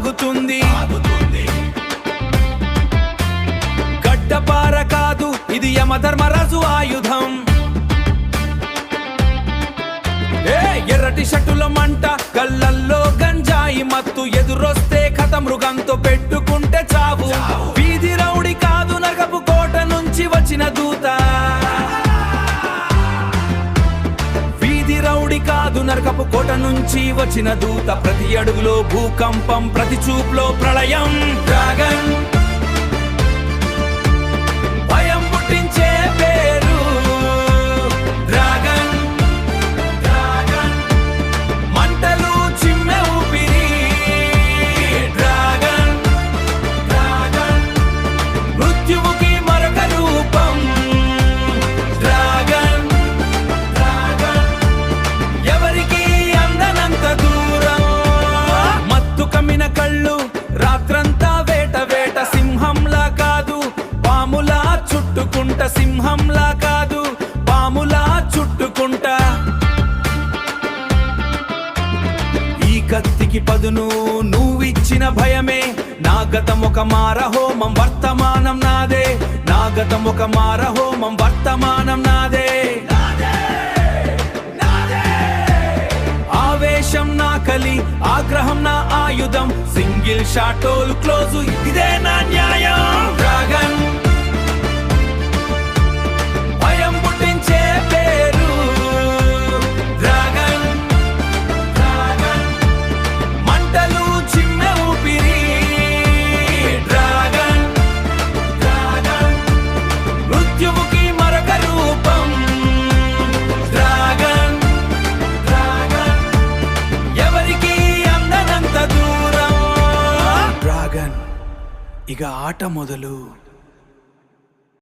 ఆగుతుంది. గడ్డపార కాదు ఇది యమధర్మరాజు ఆయుధం. ఎర్రటి షట్టుల మంట కళ్ళల్లో గంజాయి మత్తు, ఎదురొస్తే కథ మృగంతో పెట్టుకుంటే చావు. వీధి రౌడి కాదు నరకపు కోట నుంచి వచ్చిన దూత. వీధి రౌడి కాదు నరకపు కోట నుంచి వచ్చిన దూత. ప్రతి అడుగులో భూకంపం, ప్రతి చూపులో ప్రళయం. డ్రాగన్ భయం పుట్టించే పేరు. డ్రాగన్ మంటలు చిమ్మె ఊపిరి. డ్రాగన్ మృత్యువుకి మరొక రూపం. డ్రాగన్ ఎవరికి అందనంత దూరం. మత్తు కమ్మిన కళ్ళు రాత్రంతా వేట వేట. సింహంలా కాదు పాములా చుట్టుకుంట. సింహంలా కాదు పాములా చుట్టుకుంట. ఈ కత్తికి పదును నువ్విచ్చిన భయమే. నా గతం ఒక మారహోమం, వర్తమానం నాదే. నా గతం ఒక మారహోమం, వర్తమానం నాదే. ఆవేశం నా కలి, ఆగ్రహం నా ఆయుధం. సింగిల్ షాటోల్ క్లోజు, ఇదే నా న్యాయం. డ్రాగన్ భయం పుట్టించే పేరు. డ్రాగన్ మంటలు చిమ్మె ఊపిరి. డ్రాగన్ మృత్యువుకి మరొక రూపం. డ్రాగన్ ఎవరికి అందనంత దూరం. డ్రాగన్ ఇక ఆట మొదలు.